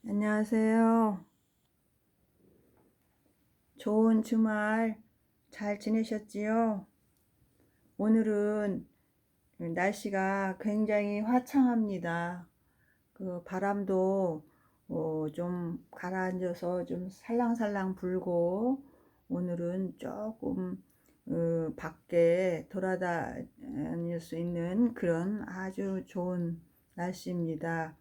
안녕하세요. 좋은 주말 잘 지내셨지요? 오늘은 날씨가 굉장히 화창합니다. 그 바람도 좀 가라앉아서 좀 살랑살랑 불고 오늘은 조금 밖에 돌아다닐 수 있는 그런 아주 좋은 날씨입니다.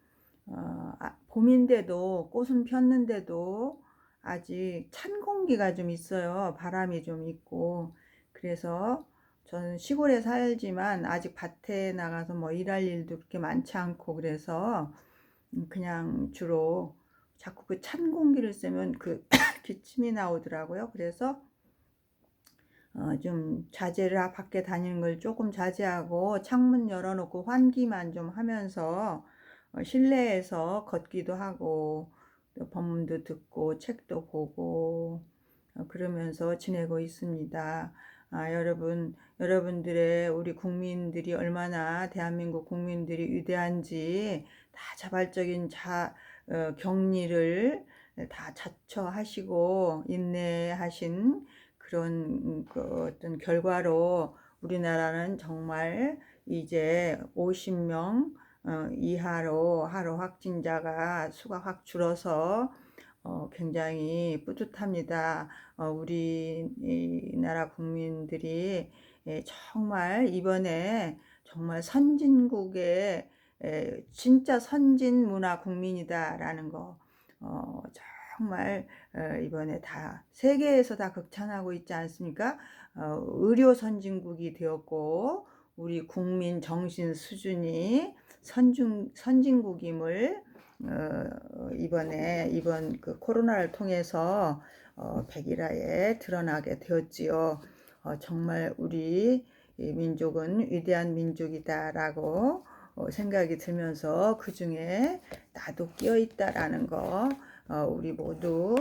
봄인데도 꽃은 폈는데도 아직 찬 공기가 좀 있어요. 바람이 좀 있고. 그래서 저는 시골에 살지만 아직 밭에 나가서 뭐 일할 일도 그렇게 많지 않고 그래서 그냥 주로 자꾸 그 찬 공기를 쐬면 그 기침이 나오더라고요. 그래서 좀 자제를 밖에 다니는 걸 조금 자제하고 창문 열어놓고 환기만 좀 하면서 실내에서 걷기도 하고 또 법문도 듣고 책도 보고 그러면서 지내고 있습니다. 여러분들의 우리 국민들이 얼마나 대한민국 국민들이 위대한지 다 자발적인 격리를 다 자처하시고 인내하신 그런 그 어떤 결과로 우리나라는 정말 이제 50명 이하로 하루 확진자가 수가 확 줄어서 굉장히 뿌듯합니다. 우리나라 국민들이 정말 이번에 정말 선진국의 진짜 선진 문화 국민이다라는 거 정말 이번에 다 세계에서 다 극찬하고 있지 않습니까? 의료 선진국이 되었고 우리 국민 정신 수준이 선진국임을 이번 그 코로나를 통해서 백일하에 드러나게 되었지요. 정말 우리 민족은 위대한 민족이다라고 생각이 들면서 그 중에 나도 끼어 있다라는 거 우리 모두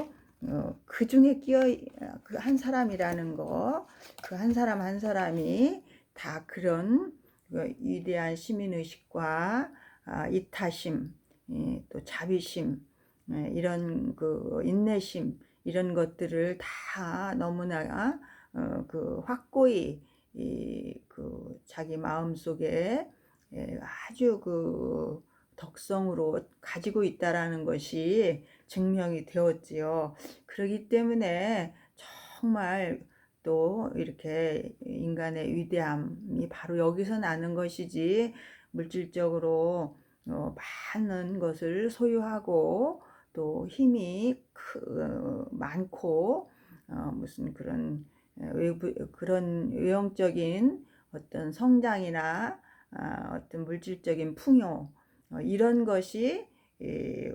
그 중에 그 한 사람이라는 거, 그 한 사람 한 사람이 다 그런 위대한 시민의식과 이타심, 또 자비심, 이런 그 인내심, 이런 것들을 다 너무나 그 확고히 그 자기 마음속에 아주 그 덕성으로 가지고 있다라는 것이 증명이 되었지요. 그렇기 때문에 정말 또 이렇게 인간의 위대함이 바로 여기서 나는 것이지 물질적으로 많은 것을 소유하고 또 힘이 많고 무슨 그런 그런 외형적인 어떤 성장이나 어떤 물질적인 풍요 이런 것이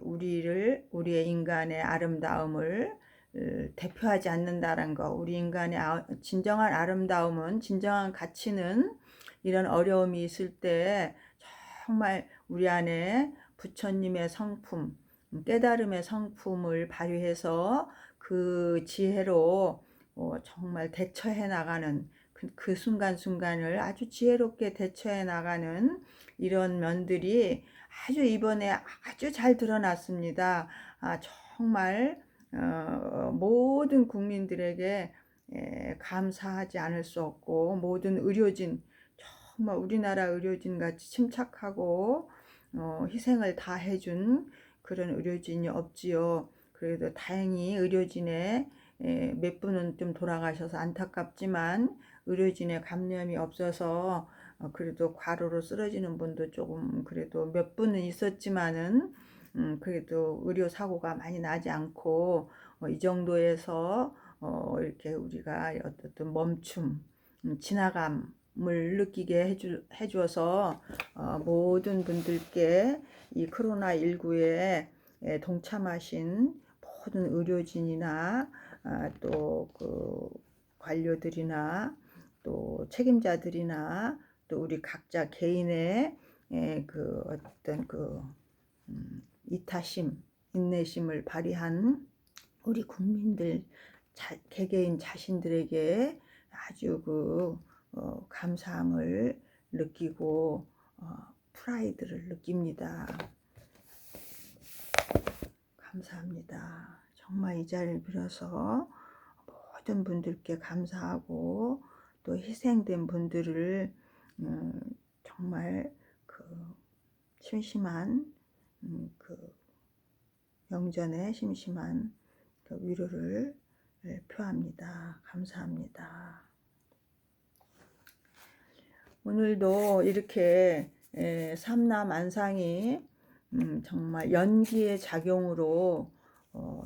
우리의 인간의 아름다움을 대표하지 않는다는 거. 우리 인간의 진정한 아름다움은 진정한 가치는 이런 어려움이 있을 때 정말 우리 안에 부처님의 성품, 깨달음의 성품을 발휘해서 그 지혜로 정말 대처해 나가는 그 순간순간을 아주 지혜롭게 대처해 나가는 이런 면들이 아주 이번에 아주 잘 드러났습니다. 정말 모든 국민들에게 감사하지 않을 수 없고 모든 의료진 정말 우리나라 의료진 같이 침착하고 희생을 다 해준 그런 의료진이 없지요. 그래도 다행히 의료진의 몇 분은 좀 돌아가셔서 안타깝지만 의료진의 감염이 없어서 그래도 과로로 쓰러지는 분도 조금 그래도 몇 분은 있었지만은 그래도 의료 사고가 많이 나지 않고 이 정도에서 이렇게 우리가 어떤 멈춤, 지나감을 느끼게 해주어서 모든 분들께 이 코로나19에 동참하신 모든 의료진이나 또 그 관료들이나 또 책임자들이나 또 우리 각자 개인의 그 어떤 그 이타심, 인내심을 발휘한 우리 국민들 개개인 자신들에게 아주 그 감사함을 느끼고 프라이드를 느낍니다. 감사합니다. 정말 이 자리를 빌어서 모든 분들께 감사하고 또 희생된 분들을 정말 그 심심한 그 영전에 심심한 그 위로를 표합니다. 감사합니다. 오늘도 이렇게 삼라만상이 정말 연기의 작용으로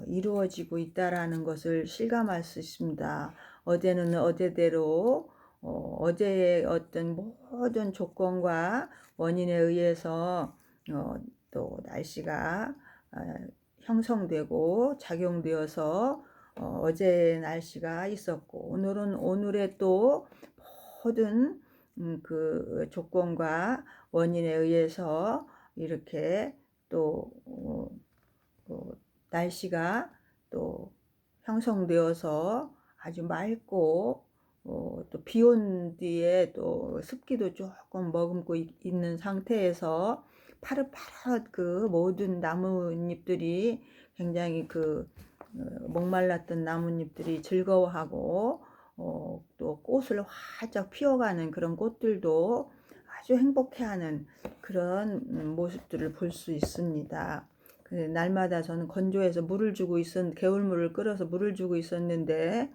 이루어지고 있다라는 것을 실감할 수 있습니다. 어제는 어제대로 어제의 어떤 모든 조건과 원인에 의해서 또 날씨가 형성되고 작용되어서 어제의 날씨가 있었고, 오늘은 오늘의 또 모든 그 조건과 원인에 의해서 이렇게 또 날씨가 또 형성되어서 아주 맑고 또 비 온 뒤에 또 습기도 조금 머금고 있는 상태에서 파릇파릇 그 모든 나뭇잎들이 굉장히 그 목말랐던 나뭇잎들이 즐거워하고 또 꽃을 활짝 피워가는 그런 꽃들도 아주 행복해하는 그런 모습들을 볼 수 있습니다. 날마다 저는 건조해서 물을 주고 개울물을 끓여서 물을 주고 있었는데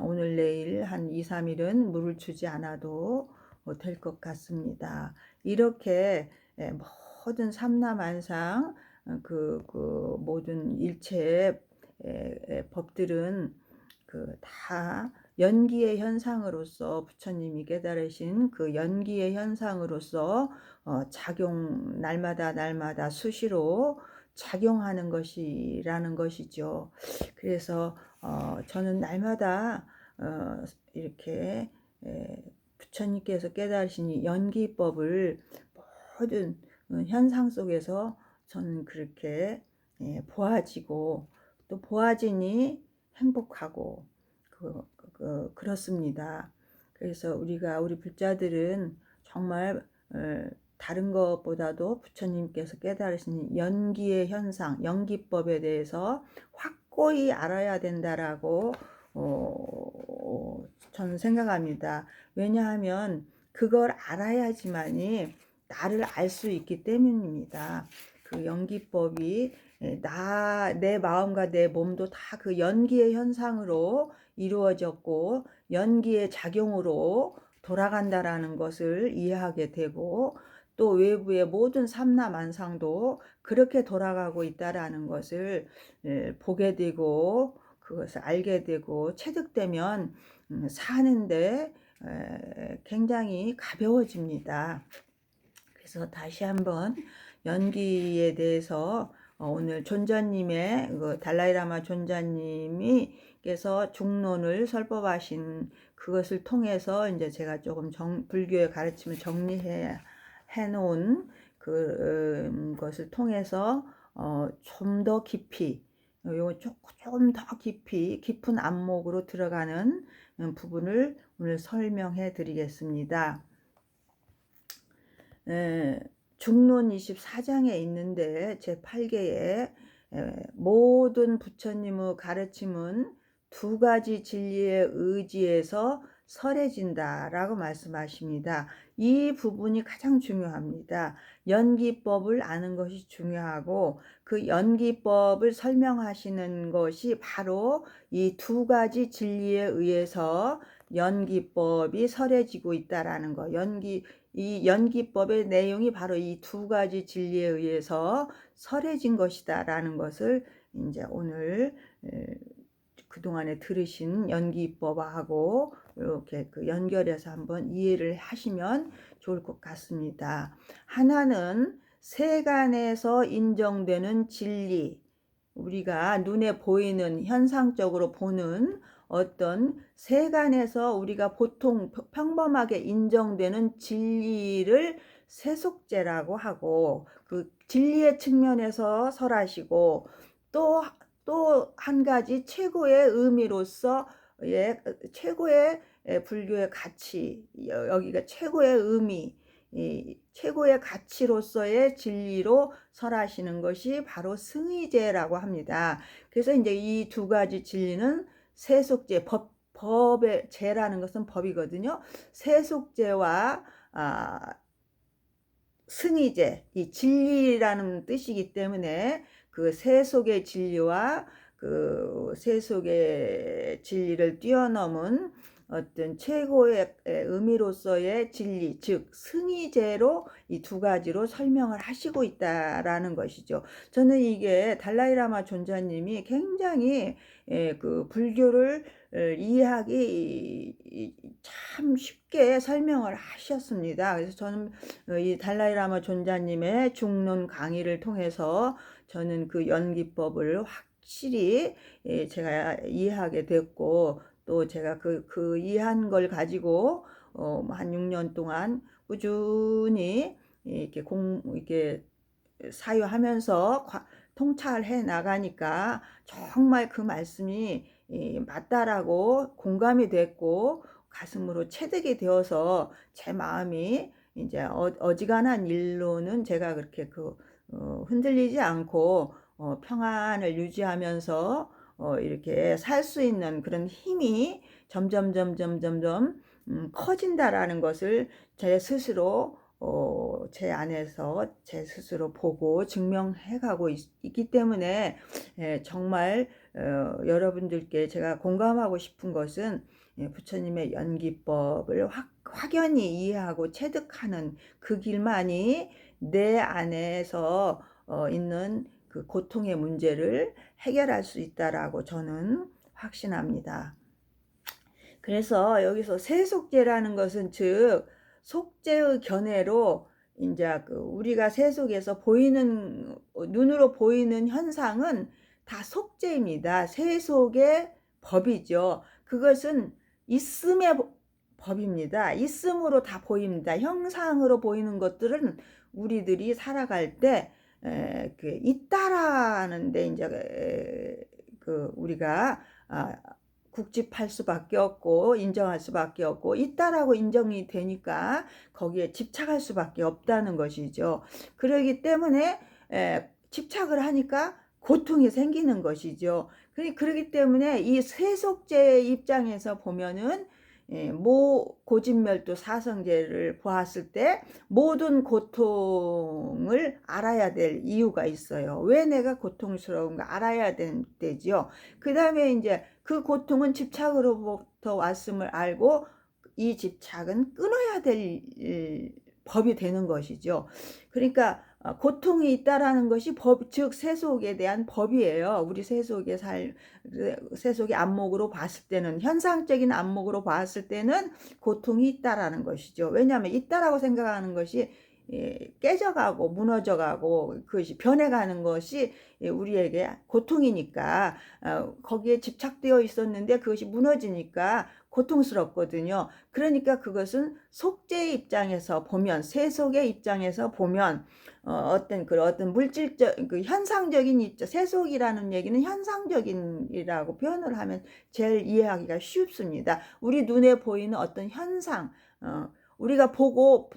오늘 내일 한 2, 3일은 물을 주지 않아도 될 것 같습니다. 이렇게 모든 삼라만상 그 모든 일체의 법들은 다 연기의 현상으로서 부처님이 깨달으신 그 연기의 현상으로서 날마다 수시로 작용하는 것이라는 것이죠. 그래서 저는 날마다 이렇게 부처님께서 깨달으신 이 연기법을 모든 현상 속에서 저는 그렇게 보아지고 또 보아지니 행복하고 그렇습니다. 그래서 우리 불자들은 정말 다른 것보다도 부처님께서 깨달으신 연기의 현상, 연기법에 대해서 확고히 알아야 된다라고 저는 생각합니다. 왜냐하면 그걸 알아야지만이 나를 알 수 있기 때문입니다. 그 연기법이 내 마음과 내 몸도 다 그 연기의 현상으로 이루어졌고 연기의 작용으로 돌아간다라는 것을 이해하게 되고, 또 외부의 모든 삼라만상도 그렇게 돌아가고 있다라는 것을 보게 되고 그것을 알게 되고 체득되면 사는데 굉장히 가벼워집니다. 그래서 다시 한번 연기에 대해서 오늘 존자님의 달라이라마 존자님이께서 중론을 설법하신 그것을 통해서 이제 제가 조금 불교의 가르침을 정리해 놓은 그것을 통해서 좀 더 깊이 조금 더 깊은 안목으로 들어가는 부분을 오늘 설명해 드리겠습니다. 중론 24장에 있는데 제8개에 모든 부처님의 가르침은 두 가지 진리의 의지에서 설해진다라고 말씀하십니다. 이 부분이 가장 중요합니다. 연기법을 아는 것이 중요하고 그 연기법을 설명하시는 것이 바로 이 두 가지 진리에 의해서 연기법이 설해지고 있다라는 거. 이 연기법의 내용이 바로 이 두 가지 진리에 의해서 설해진 것이다라는 것을 이제 오늘 그동안에 들으신 연기법하고 이렇게 연결해서 한번 이해를 하시면 좋을 것 같습니다. 하나는 세간에서 인정되는 진리, 우리가 눈에 보이는 현상적으로 보는 어떤 세간에서 우리가 보통 평범하게 인정되는 진리를 세속제라고 하고, 그 진리의 측면에서 설하시고 또 한 가지 최고의 의미로서 최고의 불교의 가치, 여기가 최고의 의미, 이 최고의 가치로서의 진리로 설하시는 것이 바로 승의제라고 합니다. 그래서 이제 이 두 가지 진리는 세속제, 법의 제라는 것은 법이거든요. 세속제와 승의제, 이 진리라는 뜻이기 때문에 그 세속의 진리와 그 세속의 진리를 뛰어넘은 어떤 최고의 의미로서의 진리, 즉 승의제로 이 두 가지로 설명을 하시고 있다라는 것이죠. 저는 이게 달라이라마 존자님이 굉장히 그 불교를 이해하기 참 쉽게 설명을 하셨습니다. 그래서 저는 이 달라이라마 존자님의 중론 강의를 통해서 저는 그 연기법을 확실히 제가 이해하게 됐고, 또 제가 그 이해한 걸 가지고 한 6년 동안 꾸준히 이렇게 사유하면서 통찰해 나가니까 정말 그 말씀이 맞다라고 공감이 됐고 가슴으로 체득이 되어서 제 마음이 이제 어지간한 일로는 제가 그렇게 흔들리지 않고 평안을 유지하면서 이렇게 살 수 있는 그런 힘이 점점 커진다라는 것을 제 스스로 제 안에서 제 스스로 보고 증명해 가고 있기 때문에 정말 여러분들께 제가 공감하고 싶은 것은 부처님의 연기법을 확연히 이해하고 체득하는 그 길만이 내 안에서 있는 그 고통의 문제를 해결할 수 있다라고 저는 확신합니다. 그래서 여기서 세속제라는 것은 즉 속죄의 견해로 이제 우리가 세속에서 보이는 눈으로 보이는 현상은 다 속죄입니다. 세속의 법이죠. 그것은 있음의 법입니다. 있음으로 다 보입니다. 형상으로 보이는 것들은 우리들이 살아갈 때 있다라는데 이제 우리가 국집할 수밖에 없고 인정할 수밖에 없고 있다라고 인정이 되니까 거기에 집착할 수밖에 없다는 것이죠. 그러기 때문에 집착을 하니까 고통이 생기는 것이죠. 그렇기 때문에 이 세속제의 입장에서 보면은 고진멸도 사성제를 보았을 때 모든 고통을 알아야 될 이유가 있어요. 왜 내가 고통스러운가 알아야 되죠. 그 다음에 이제 그 고통은 집착으로부터 왔음을 알고 이 집착은 끊어야 될 법이 되는 것이죠. 그러니까 고통이 있다라는 것이 즉 세속에 대한 법이에요. 우리 세속의 안목으로 봤을 때는, 현상적인 안목으로 봤을 때는 고통이 있다라는 것이죠. 왜냐하면 있다라고 생각하는 것이 깨져가고 무너져가고 그것이 변해가는 것이 우리에게 고통이니까 거기에 집착되어 있었는데 그것이 무너지니까 고통스럽거든요. 그러니까 그것은 속죄의 입장에서 보면, 세속의 입장에서 보면 어떤 물질적 현상적인 입장, 세속이라는 얘기는 현상적인이라고 표현을 하면 제일 이해하기가 쉽습니다. 우리 눈에 보이는 어떤 현상, 우리가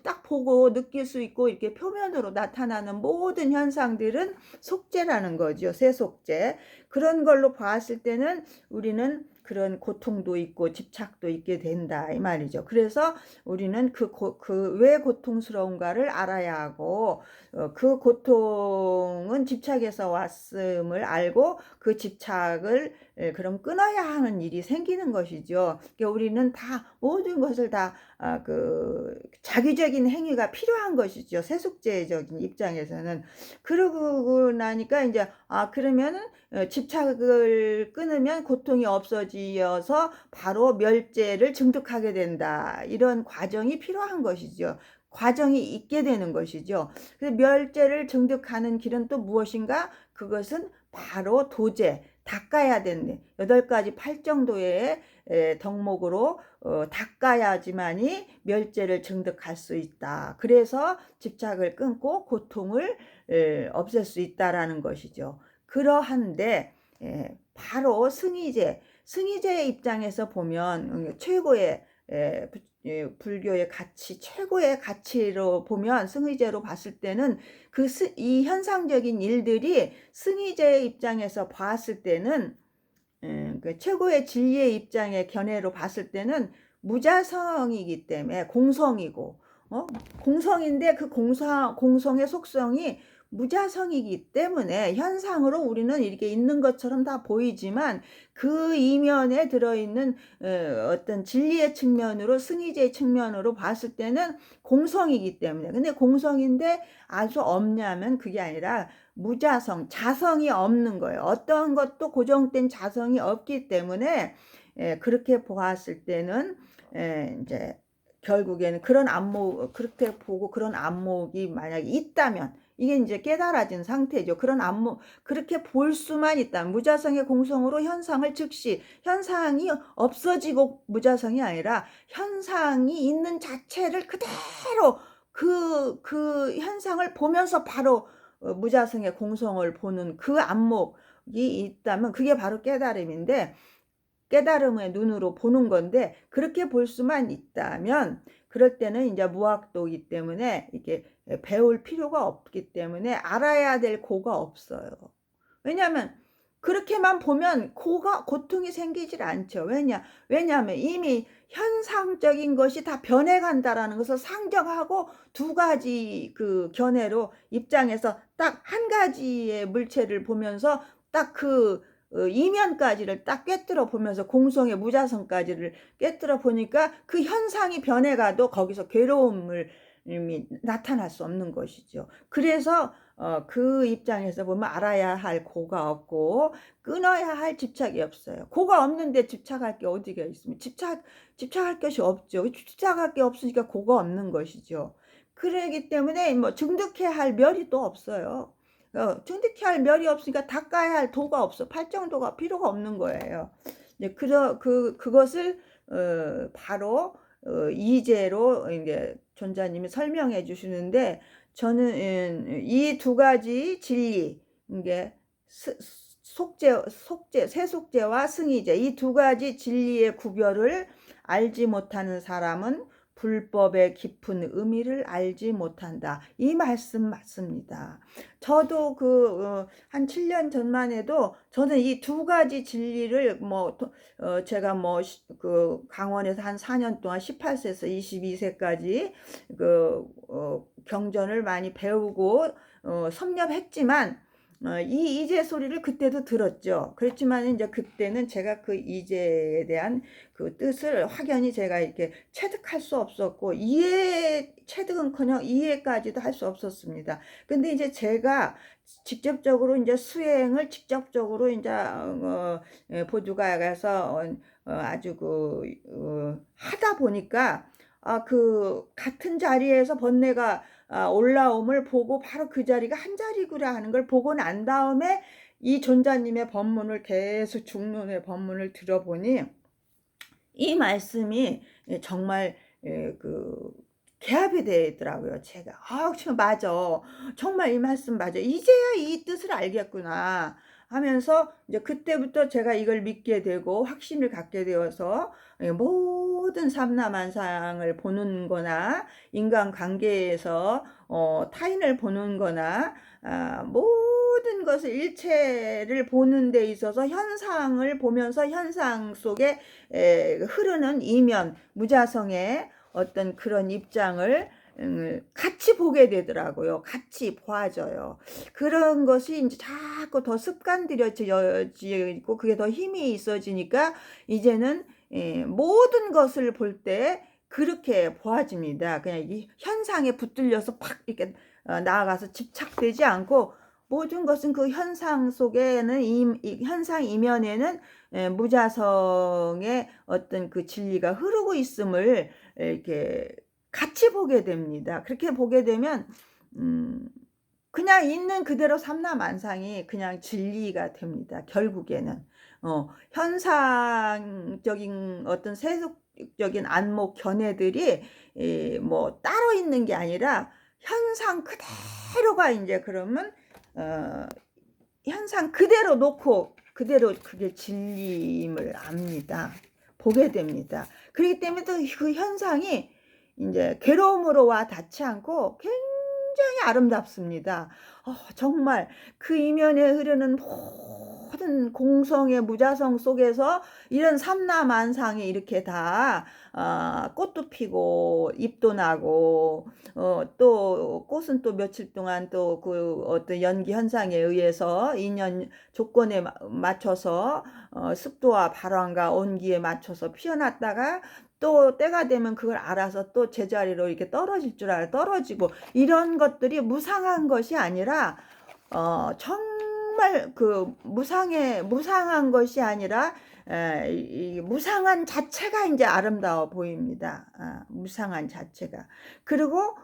딱 보고 느낄 수 있고 이렇게 표면으로 나타나는 모든 현상들은 속죄라는 거죠. 세속죄. 그런 걸로 봤을 때는 우리는 그런 고통도 있고 집착도 있게 된다 이 말이죠. 그래서 우리는 왜 고통스러운가를 알아야 하고 그 고통은 집착에서 왔음을 알고 그 집착을 그럼 끊어야 하는 일이 생기는 것이죠. 그러니까 우리는 모든 것을 다 자기적인 행위가 필요한 것이죠. 세속제적인 입장에서는. 그러고 나니까 이제 그러면은 집착을 끊으면 고통이 없어지어서 바로 멸죄를 증득하게 된다. 이런 과정이 필요한 것이죠. 과정이 있게 되는 것이죠. 그래서 멸죄를 증득하는 길은 또 무엇인가? 그것은 바로 도제, 닦아야 되는 8가지 8정도의 덕목으로 닦아야지만이 멸죄를 증득할 수 있다. 그래서 집착을 끊고 고통을 없앨 수 있다라는 것이죠. 그러한데 바로 승의제의 입장에서 보면 최고의 불교의 가치, 최고의 가치로 보면 승의제로 봤을 때는 이 현상적인 일들이 승의제의 입장에서 봤을 때는 그 최고의 진리의 입장의 견해로 봤을 때는 무자성이기 때문에 공성이고, 공성인데 그 공성의 속성이 무자성이기 때문에 현상으로 우리는 이렇게 있는 것처럼 다 보이지만 그 이면에 들어있는 어떤 진리의 측면으로, 승의제의 측면으로 봤을 때는 공성이기 때문에, 근데 공성인데 아주 없냐면 그게 아니라 무자성, 자성이 없는 거예요. 어떤 것도 고정된 자성이 없기 때문에 그렇게 보았을 때는 이제 결국에는 그런 안목, 그렇게 보고 그런 안목이 만약에 있다면 이게 이제 깨달아진 상태죠. 그런 안목, 그렇게 볼 수만 있다면, 무자성의 공성으로 현상을 즉시, 현상이 없어지고 무자성이 아니라 현상이 있는 자체를 그대로 그 현상을 보면서 바로 무자성의 공성을 보는 그 안목이 있다면 그게 바로 깨달음인데, 깨달음의 눈으로 보는 건데, 그렇게 볼 수만 있다면 그럴 때는 이제 무학도이기 때문에 이게 배울 필요가 없기 때문에 알아야 될 고가 없어요. 왜냐하면 그렇게만 보면 고통이 생기질 않죠. 왜냐하면 이미 현상적인 것이 다 변해간다라는 것을 상정하고 두 가지 그 견해로 입장에서 딱 한 가지의 물체를 보면서 딱 이면까지를 딱 꿰뚫어 보면서 공성의 무자성까지를 꿰뚫어 보니까 그 현상이 변해가도 거기서 괴로움을 나타날 수 없는 것이죠. 그래서 그 입장에서 보면 알아야 할 고가 없고 끊어야 할 집착이 없어요. 고가 없는데 집착할 게 어디가 있습니까? 집착할 것이 없죠. 집착할 게 없으니까 고가 없는 것이죠. 그러기 때문에 뭐 증득해야 할 멸이 또 없어요. 증득해야 할 멸이 없으니까 닦아야 할 도가 없어. 팔정도가 필요가 없는 거예요. 이제 그것을 바로 이제로 이제 존자님이 설명해 주시는데, 저는 이 두 가지 진리, 이게 세속제와 승의제, 이 두 가지 진리의 구별을 알지 못하는 사람은 불법의 깊은 의미를 알지 못한다. 이 말씀 맞습니다. 저도 한 7년 전만 해도 저는 이 두 가지 진리를 제가 강원에서 한 4년 동안 18세에서 22세까지 경전을 많이 배우고 섭렵했지만 이 이제 소리를 그때도 들었죠. 그렇지만 이제 그때는 제가 그 이제에 대한 그 뜻을 확연히 제가 이렇게 체득할 수 없었고, 체득은커녕 이해까지도 할 수 없었습니다. 근데 이제 제가 직접적으로 이제 수행을 직접적으로 이제 보주가 가서 아주 하다 보니까 같은 자리에서 번뇌가 올라옴을 보고 바로 그 자리가 한 자리구나 하는 걸 보고 난 다음에 이 존자님의 법문을 계속 중론의 법문을 들어보니 이 말씀이 정말 개합이 되더라고요. 제가 맞아, 정말 이 말씀 맞아, 이제야 이 뜻을 알겠구나 하면서 이제 그때부터 제가 이걸 믿게 되고 확신을 갖게 되어서 모든 삼라만상을 보는 거나 인간관계에서 타인을 보는 거나 모든 것을 일체를 보는 데 있어서 현상을 보면서 현상 속에 흐르는 이면 무자성의 어떤 그런 입장을 같이 보게 되더라고요. 같이 보아져요. 그런 것이 이제 자꾸 더 습관들여지고 그게 더 힘이 있어지니까 이제는 모든 것을 볼 때 그렇게 보아집니다. 그냥 이 현상에 붙들려서 팍 이렇게 나아가서 집착되지 않고, 모든 것은 그 현상 속에는 이 현상 이면에는 무자성의 어떤 그 진리가 흐르고 있음을 이렇게 같이 보게 됩니다. 그렇게 보게 되면 그냥 있는 그대로 삼라만상이 그냥 진리가 됩니다. 결국에는 현상적인 어떤 세속적인 안목 견해들이 따로 있는 게 아니라 현상 그대로가 이제 그러면 현상 그대로 놓고 그대로 그게 진리임을 압니다. 보게 됩니다. 그렇기 때문에 또 그 현상이 이제 괴로움으로 와 닿지 않고 굉장히 아름답습니다. 정말 그 이면에 흐르는 모든 공성의 무자성 속에서 이런 삼라만상이 이렇게 다 꽃도 피고 잎도 나고 또 꽃은 또 며칠 동안 또 그 어떤 연기 현상에 의해서 인연 조건에 맞춰서 습도와 발환과 온기에 맞춰서 피어났다가 또 때가 되면 그걸 알아서 또 제자리로 이렇게 떨어질 줄 알아 떨어지고, 이런 것들이 무상한 것이 아니라 정말 그 무상한 것이 아니라 이 무상한 자체가 이제 아름다워 보입니다. 무상한 자체가. 그리고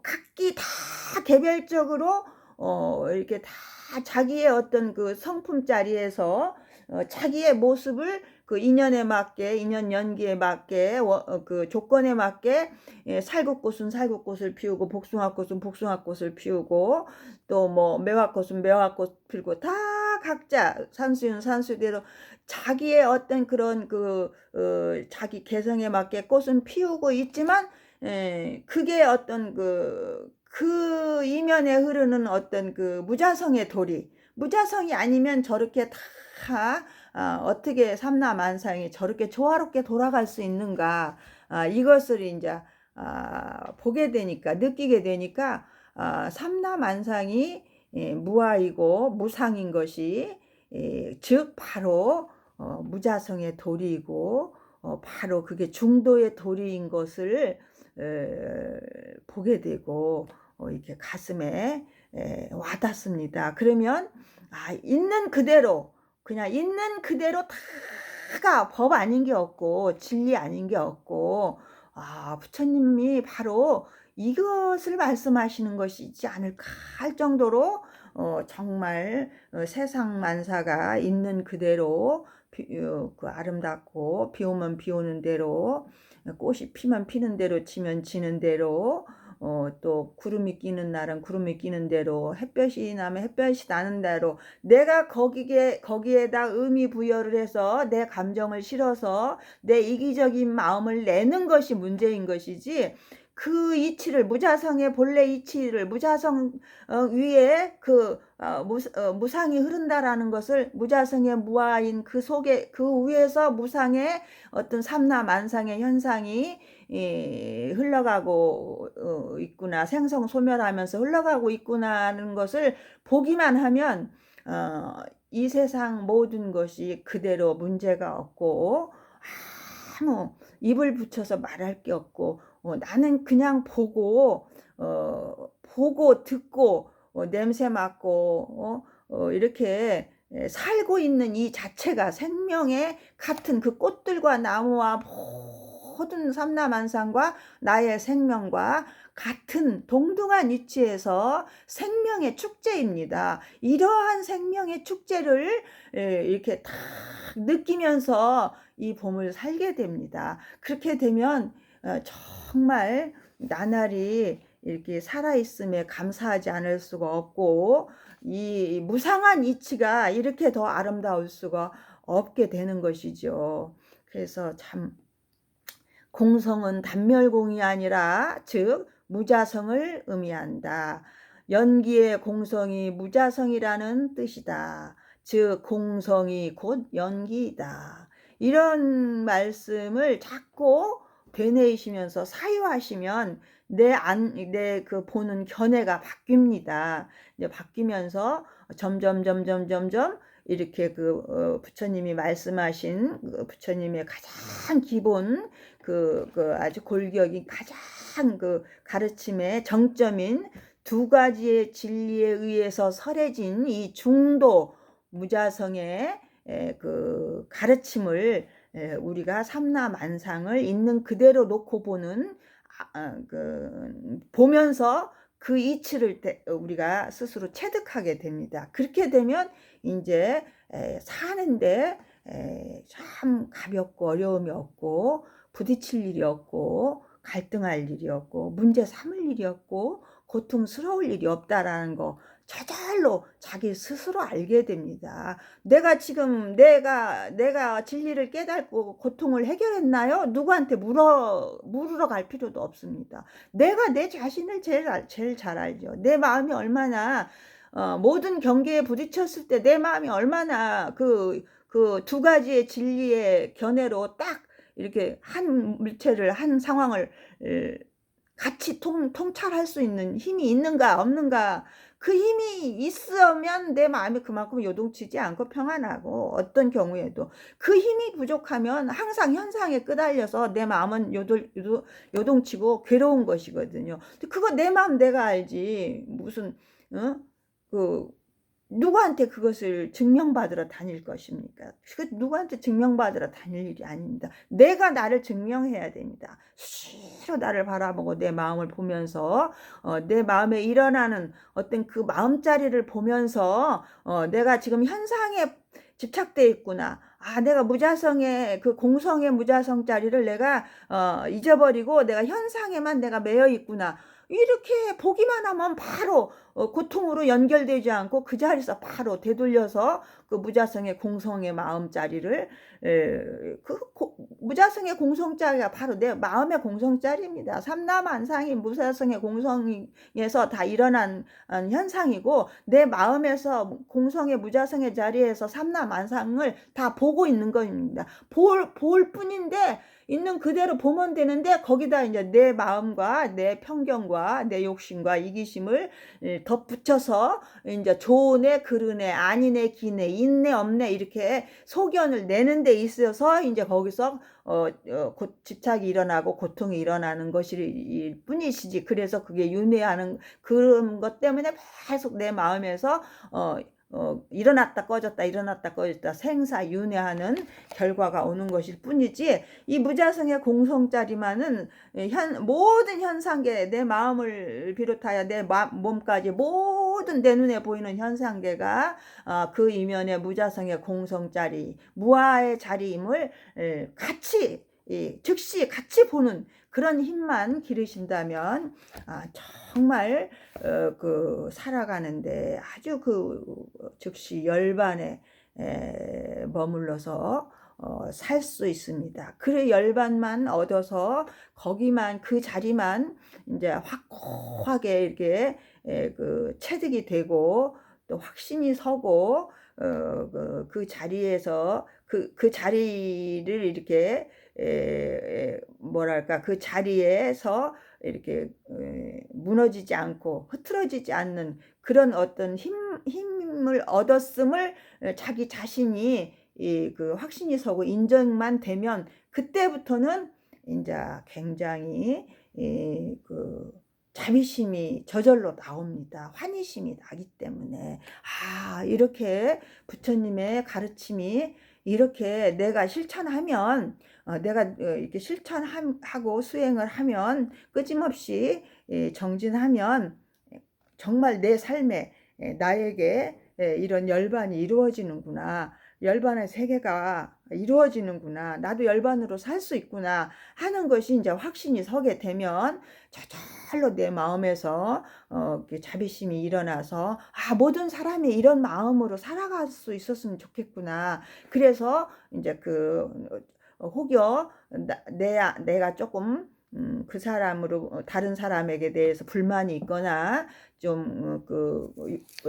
각기 다 개별적으로 이렇게 다 자기의 어떤 그 성품 자리에서 자기의 모습을 그 인연에 맞게, 인연 연기에 맞게, 그 조건에 맞게 살구꽃은 살구꽃을 피우고 복숭아꽃은 복숭아꽃을 피우고 또 뭐 매화꽃은 매화꽃 피우고 다 각자 산수는 산수대로 자기의 어떤 그런 그 자기 개성에 맞게 꽃은 피우고 있지만 그게 어떤 그 이면에 흐르는 어떤 그 무자성의 도리, 무자성이 아니면 저렇게 다 어떻게 삼라만상이 저렇게 조화롭게 돌아갈 수 있는가, 이것을 이제 보게 되니까, 느끼게 되니까 삼라만상이 무아이고 무상인 것이 즉 바로 무자성의 도리이고 바로 그게 중도의 도리인 것을 보게 되고 이렇게 가슴에 와닿습니다. 그러면 있는 그대로, 그냥 있는 그대로 다가 법 아닌 게 없고 진리 아닌 게 없고, 부처님이 바로 이것을 말씀하시는 것이지 않을까 할 정도로 정말 세상 만사가 있는 그대로 그 아름답고, 비 오면 비 오는 대로, 꽃이 피면 피는 대로, 지면 지는 대로, 또 구름이 끼는 날은 구름이 끼는 대로, 햇볕이 나면 햇볕이 나는 대로 내가 거기에다 의미 부여를 해서 내 감정을 실어서 내 이기적인 마음을 내는 것이 문제인 것이지, 그 이치를, 무자성의 본래 이치를, 무자성 위에 그 무상이 흐른다라는 것을, 무자성의 무아인 그 속에, 그 위에서 무상의 어떤 삼라만상의 현상이 흘러가고 있구나, 생성소멸하면서 흘러가고 있구나 하는 것을 보기만 하면 이 세상 모든 것이 그대로 문제가 없고 아무 입을 붙여서 말할 게 없고, 나는 그냥 보고 듣고 냄새 맡고 이렇게 살고 있는 이 자체가 생명의 같은 그 꽃들과 나무와 모든 삼라만상과 나의 생명과 같은 동등한 위치에서 생명의 축제입니다. 이러한 생명의 축제를 이렇게 딱 느끼면서 이 봄을 살게 됩니다. 그렇게 되면 정말 나날이 이렇게 살아있음에 감사하지 않을 수가 없고, 이 무상한 이치가 이렇게 더 아름다울 수가 없게 되는 것이죠. 그래서 참 공성은 단멸공이 아니라 즉 무자성을 의미한다. 연기의 공성이 무자성이라는 뜻이다. 즉 공성이 곧 연기이다. 이런 말씀을 자꾸 되뇌이시면서 사유하시면 내 그 보는 견해가 바뀝니다. 이제 바뀌면서 점점 이렇게 부처님이 말씀하신 부처님의 가장 기본 아주 골격이 가장 가르침의 정점인 두 가지의 진리에 의해서 설해진 이 중도 무자성의 그 가르침을 우리가 삼라만상을 있는 그대로 놓고 보면서 그 이치를 우리가 스스로 체득하게 됩니다. 그렇게 되면 이제 사는데 참 가볍고 어려움이 없고, 부딪힐 일이 없고, 갈등할 일이 없고, 문제 삼을 일이 없고, 고통스러울 일이 없다라는 거 저절로 자기 스스로 알게 됩니다. 내가 지금 내가 진리를 깨닫고 고통을 해결했나요? 누구한테 물으러 갈 필요도 없습니다. 내가 내 자신을 제일 잘 알죠. 내 마음이 얼마나 모든 경계에 부딪혔을 때 내 마음이 얼마나 그 두 가지의 진리의 견해로 딱 이렇게 한 물체를 한 상황을 같이 통찰할 수 있는 힘이 있는가 없는가. 그 힘이 있으면 내 마음이 그만큼 요동치지 않고 평안하고, 어떤 경우에도 그 힘이 부족하면 항상 현상에 끄달려서 내 마음은 요동치고 괴로운 것이거든요. 그거 내 마음 내가 알지. 무슨 그 누구한테 그것을 증명받으러 다닐 것입니까? 그 누구한테 증명받으러 다닐 일이 아닙니다. 내가 나를 증명해야 됩니다. 수시로 나를 바라보고 내 마음을 보면서 내 마음에 일어나는 어떤 그 마음자리를 보면서 내가 지금 현상에 집착돼 있구나. 내가 무자성의 그 공성의 무자성 자리를 내가 잊어버리고 내가 현상에만 내가 매여 있구나. 이렇게 보기만 하면 바로 고통으로 연결되지 않고 그 자리에서 바로 되돌려서 그 무자성의 공성의 마음자리를 무자성의 공성자리가 바로 내 마음의 공성자리입니다. 삼라만상이 무자성의 공성에서 다 일어난 현상이고, 내 마음에서 공성의 무자성의 자리에서 삼라만상을 다 보고 있는 겁니다. 볼 뿐인데 있는 그대로 보면 되는데, 거기다 이제 내 마음과 내 편견과 내 욕심과 이기심을 덧붙여서 이제 좋으네 그르네 아니네 기네 있네 없네 이렇게 소견을 내는 데 있어서 이제 거기서 집착이 일어나고 고통이 일어나는 것일 뿐이시지. 그래서 그게 윤회하는 그런 것 때문에 계속 내 마음에서 일어났다 꺼졌다 일어났다 꺼졌다 생사윤회하는 결과가 오는 것일 뿐이지, 이 무자성의 공성자리만은 모든 현상계, 내 마음을 비롯하여 내 몸까지 모든 내 눈에 보이는 현상계가 그 이면의 무자성의 공성자리, 무아의 자리임을 같이 즉시 같이 보는 그런 힘만 기르신다면 정말 그 살아가는데 아주 그 즉시 열반에 머물러서 살 수 있습니다. 그 열반만 얻어서 거기만 그 자리만 이제 확고하게 이렇게 그 체득이 되고 또 확신이 서고 그 자리에서 그 자리를 이렇게 뭐랄까 그 자리에서 이렇게 무너지지 않고 흐트러지지 않는 그런 어떤 힘을 얻었음을 자기 자신이 그 확신이 서고 인정만 되면, 그때부터는 이제 굉장히 그 자비심이 저절로 나옵니다. 환희심이 나기 때문에 이렇게 부처님의 가르침이 이렇게 내가 실천하면 내가 이렇게 실천하고 수행을 하면 끊임없이 정진하면 정말 내 삶에 나에게 이런 열반이 이루어지는구나, 열반의 세계가 이루어지는구나, 나도 열반으로 살 수 있구나 하는 것이 이제 확신이 서게 되면 저절로 내 마음에서 자비심이 일어나서 모든 사람이 이런 마음으로 살아갈 수 있었으면 좋겠구나. 그래서 이제 혹여 내가 조금 그 사람으로 다른 사람에게 대해서 불만이 있거나 좀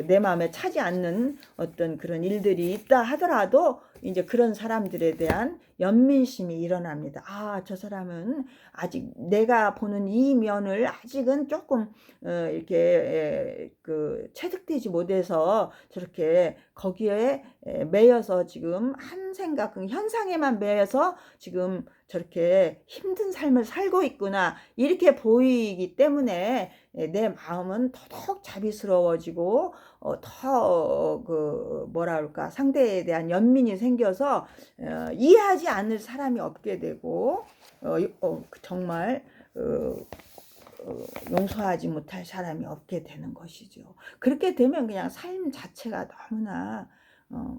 내 마음에 차지 않는 어떤 그런 일들이 있다 하더라도 이제 그런 사람들에 대한 연민심이 일어납니다. 저 사람은 아직 내가 보는 이 면을 아직은 조금 이렇게 체득되지 못해서 저렇게 거기에 매여서 지금 한 생각, 현상에만 매여서 지금 저렇게 힘든 삶을 살고 있구나, 이렇게 보이기 때문에 내 마음은 더더욱 자비스러워지고 더 뭐라 그럴까 상대에 대한 연민이 생겨서 이해하지 않을 사람이 없게 되고 정말 용서하지 못할 사람이 없게 되는 것이죠. 그렇게 되면 그냥 삶 자체가 너무나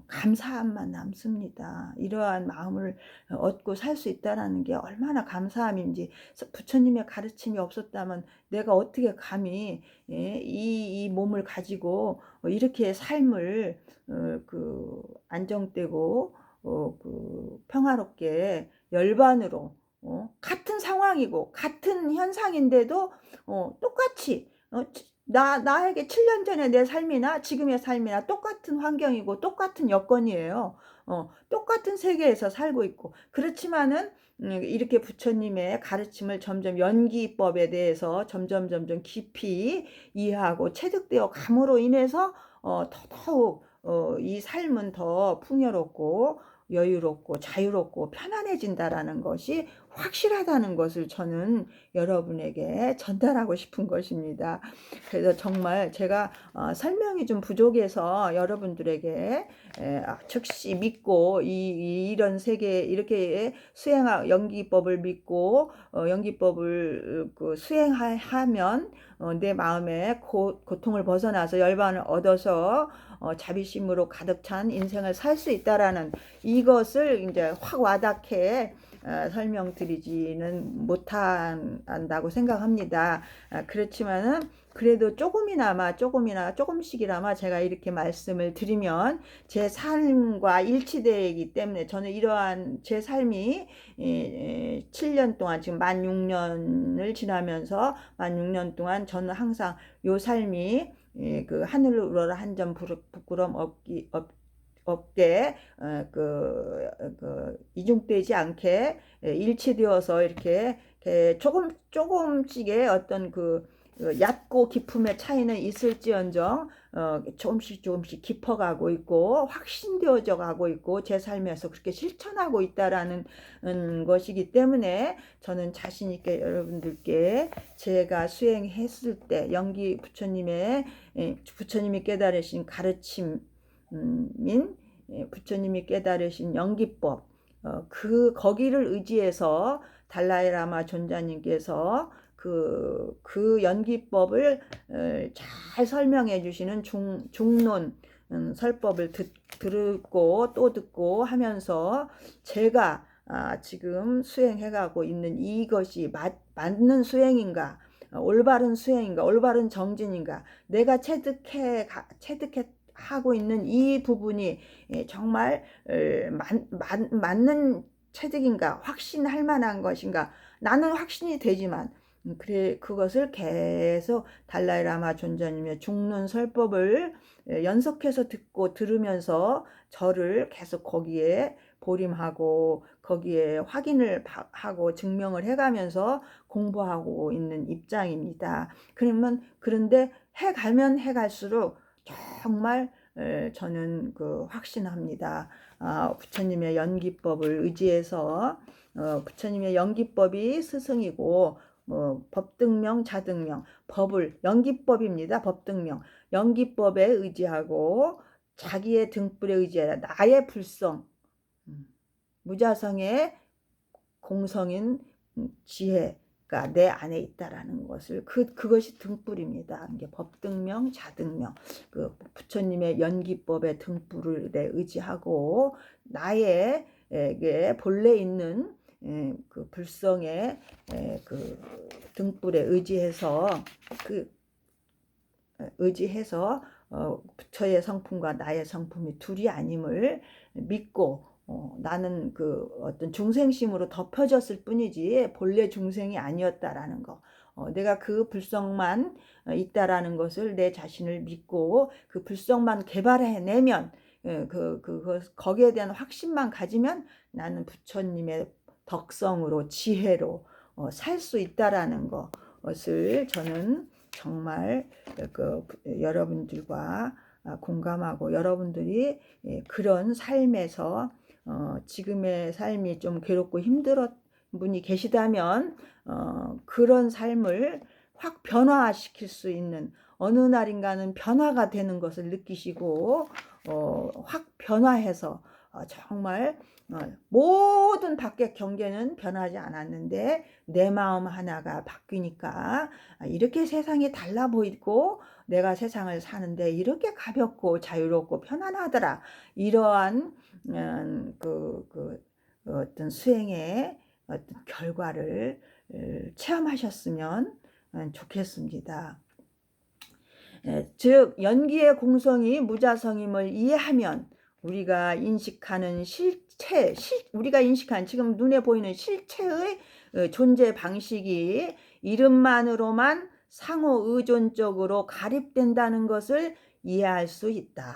감사함만 남습니다. 이러한 마음을 얻고 살 수 있다는 게 얼마나 감사함인지, 부처님의 가르침이 없었다면 내가 어떻게 감히 이 몸을 가지고 이렇게 삶을 안정되고 평화롭게 열반으로 같은 상황이고 같은 현상인데도 똑같이 나에게 7년 전에 내 삶이나 지금의 삶이나 똑같은 환경이고 똑같은 여건이에요. 똑같은 세계에서 살고 있고, 그렇지만은 이렇게 부처님의 가르침을 점점, 연기법에 대해서 점점 깊이 이해하고 체득되어 감으로 인해서 더더욱 이 삶은 더 풍요롭고 여유롭고 자유롭고 편안해진다라는 것이 확실하다는 것을 저는 여러분에게 전달하고 싶은 것입니다. 그래서 정말 제가 설명이 좀 부족해서 여러분들에게 즉시 믿고 이런 세계 이렇게 연기법을 믿고 연기법을 수행하면 내 마음의 고통을 벗어나서 열반을 얻어서 자비심으로 가득 찬 인생을 살 수 있다라는 이것을 이제 확 와닿게 설명드리지는 못한다고 생각합니다. 그렇지만은 그래도 조금씩이나마 제가 이렇게 말씀을 드리면 제 삶과 일치되기 때문에, 저는 이러한 제 삶이 7년 동안, 지금 만 6년을 지나면서 만 6년 동안 저는 항상 요 삶이 그 하늘로 우러러 한 점 부끄럼 없게 이중되지 않게 일치되어서 이렇게 조금씩의 어떤 얕고 깊음의 차이는 있을지언정 조금씩 깊어가고 있고 확신되어져 가고 있고 제 삶에서 그렇게 실천하고 있다라는 것이기 때문에 저는 자신 있게 여러분들께 제가 수행했을 때 부처님이 깨달으신 가르침인 부처님이 깨달으신 연기법, 거기를 의지해서 달라이라마 존자님께서 그 연기법을 잘 설명해 주시는 중론 설법을 듣고 또 듣고 하면서 제가 지금 수행해가고 있는 이것이 맞는 수행인가, 올바른 수행인가, 올바른 정진인가, 내가 체득하고 있는 이 부분이 정말 맞는 체득인가, 확신할 만한 것인가. 나는 확신이 되지만 그것을 계속 달라이라마 존자님의 중론 설법을 연속해서 듣고 들으면서 저를 계속 거기에 보림하고 거기에 확인을 하고 증명을 해가면서 공부하고 있는 입장입니다. 그런데 해가면 해갈수록 정말 저는 확신합니다. 부처님의 연기법을 의지해서 부처님의 연기법이 스승이고 법등명, 자등명, 연기법입니다. 법등명, 연기법에 의지하고 자기의 등불에 의지하라. 나의 불성, 무자성의 공성인 지혜가 내 안에 있다라는 것을 그것이 등불입니다. 이게 법등명, 자등명, 부처님의 연기법의 등불에 의지하고 나에게 본래 있는 불성의 등불에 의지해서 부처의 성품과 나의 성품이 둘이 아님을 믿고 나는 어떤 중생심으로 덮여졌을 뿐이지 본래 중생이 아니었다라는 거, 내가 그 불성만 있다라는 것을 내 자신을 믿고 그 불성만 개발해내면 거기에 대한 확신만 가지면 나는 부처님의 덕성으로 지혜로 살 수 있다라는 것을 저는 정말 여러분들과 공감하고, 여러분들이 그런 삶에서 지금의 삶이 좀 괴롭고 힘들었 분이 계시다면 그런 삶을 확 변화시킬 수 있는, 어느 날인가는 변화가 되는 것을 느끼시고 확 변화해서 정말 모든 밖의 경계는 변하지 않았는데 내 마음 하나가 바뀌니까 이렇게 세상이 달라 보이고 내가 세상을 사는데 이렇게 가볍고 자유롭고 편안하더라. 이러한 어떤 수행의 어떤 결과를 체험하셨으면 좋겠습니다. 즉 연기의 공성이 무자성임을 이해하면 우리가 인식하는 우리가 인식한 지금 눈에 보이는 실체의 존재 방식이 이름만으로만 상호 의존적으로 가립된다는 것을 이해할 수 있다.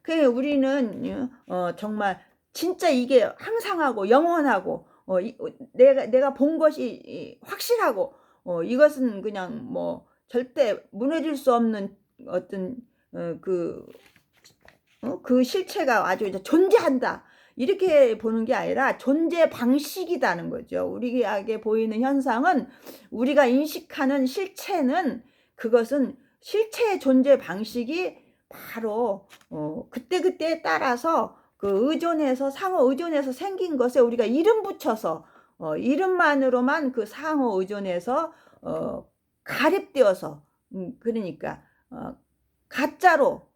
그래 우리는 정말 진짜 이게 항상하고 영원하고 내가 본 것이 확실하고 이것은 그냥 뭐 절대 무너질 수 없는 어떤 그 실체가 아주 존재한다. 이렇게 보는 게 아니라 존재 방식이라는 거죠. 우리에게 보이는 현상은 우리가 인식하는 실체는 그것은 실체의 존재 방식이 바로 그때그때에 따라서 그 의존해서 상호 의존해서 생긴 것에 우리가 이름 붙여서 이름만으로만 그 상호 의존해서 가립되어서 그러니까 가짜로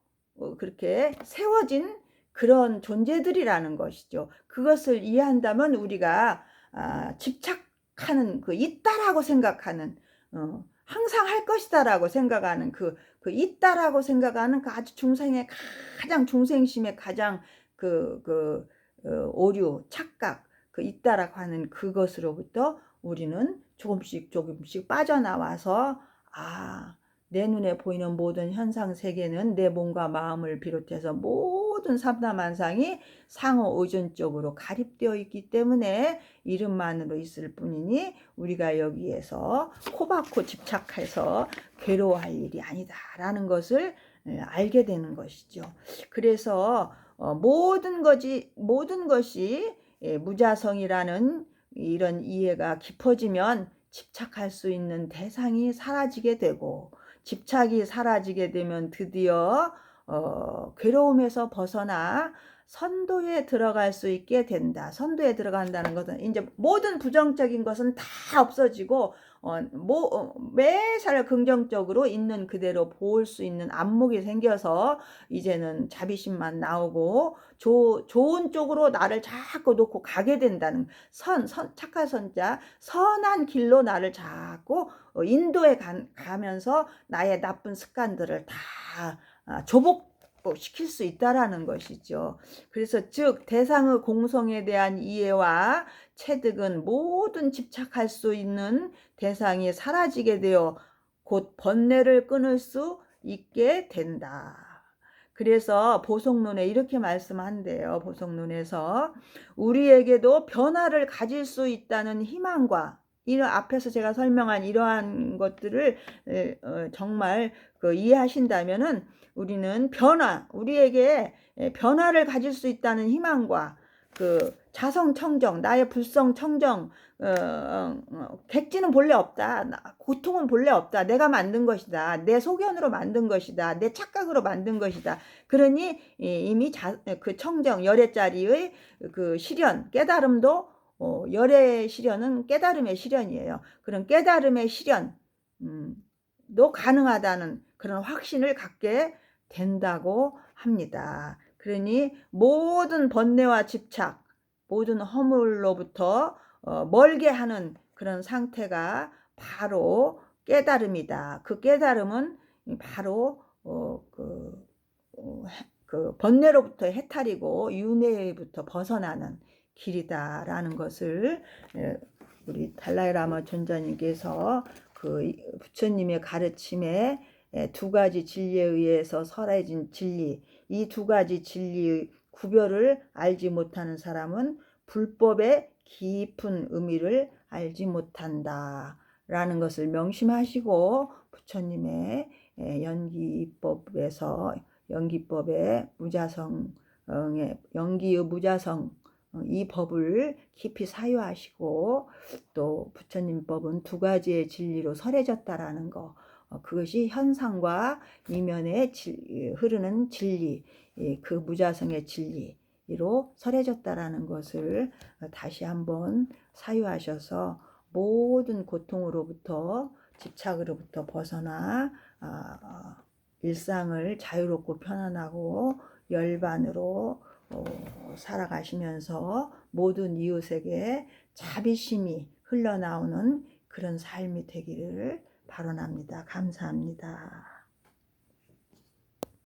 그렇게 세워진 그런 존재들이라는 것이죠. 그것을 이해한다면 우리가 집착하는 그 있다라고 생각하는 항상 할 것이다라고 생각하는 그 있다라고 생각하는 그 아주 중생의 가장 중생심의 가장 오류 착각 그 있다라고 하는 그것으로부터 우리는 조금씩 빠져나와서 내 눈에 보이는 모든 현상 세계는 내 몸과 마음을 비롯해서 모든 삼다만상이 상호 의존적으로 가립되어 있기 때문에 이름만으로 있을 뿐이니 우리가 여기에서 코박고 집착해서 괴로워할 일이 아니다라는 것을 알게 되는 것이죠. 그래서 모든 것이 무자성이라는 이런 이해가 깊어지면 집착할 수 있는 대상이 사라지게 되고 집착이 사라지게 되면 드디어 괴로움에서 벗어나 선도에 들어갈 수 있게 된다. 선도에 들어간다는 것은 이제 모든 부정적인 것은 다 없어지고 매사를 긍정적으로 있는 그대로 볼 수 있는 안목이 생겨서 이제는 자비심만 나오고 좋은 쪽으로 나를 자꾸 놓고 가게 된다는 착한 선자 선한 길로 나를 자꾸 인도해 가면서 나의 나쁜 습관들을 다 조복시킬 수 있다라는 것이죠. 그래서 즉 대상의 공성에 대한 이해와 체득은 모든 집착할 수 있는 대상이 사라지게 되어 곧 번뇌를 끊을 수 있게 된다. 그래서 보성론에 이렇게 말씀한대요. 보성론에서 우리에게도 변화를 가질 수 있다는 희망과 이런 앞에서 제가 설명한 이러한 것들을 정말 이해하신다면은 우리는 우리에게 변화를 가질 수 있다는 희망과 자성청정, 나의 불성청정, 객지는 본래 없다. 고통은 본래 없다. 내가 만든 것이다. 내 소견으로 만든 것이다. 내 착각으로 만든 것이다. 그러니 이미 그 청정, 열애짜리의 그 실현, 깨달음도 열애 실현은 깨달음의 실현이에요. 그런 깨달음의 실현도 가능하다는 그런 확신을 갖게 된다고 합니다. 그러니 모든 번뇌와 집착, 모든 허물로부터 멀게 하는 그런 상태가 바로 깨달음이다. 그 깨달음은 바로 번뇌로부터 해탈이고 윤회부터 벗어나는 길이다라는 것을 우리 달라이라마 존자님께서 그 부처님의 가르침에 두 가지 진리에 의해서 설해진 진리, 이 두 가지 진리의 구별을 알지 못하는 사람은 불법의 깊은 의미를 알지 못한다 라는 것을 명심하시고 부처님의 연기법의 연기의 무자성 이 법을 깊이 사유하시고 또 부처님 법은 두 가지의 진리로 설해졌다라는 거 그것이 현상과 이면에 흐르는 진리 그 무자성의 진리 이로 설해졌다라는 것을 다시 한번 사유하셔서 모든 고통으로부터 집착으로부터 벗어나 일상을 자유롭고 편안하고 열반으로 살아가시면서 모든 이웃에게 자비심이 흘러나오는 그런 삶이 되기를 바라옵니다. 감사합니다.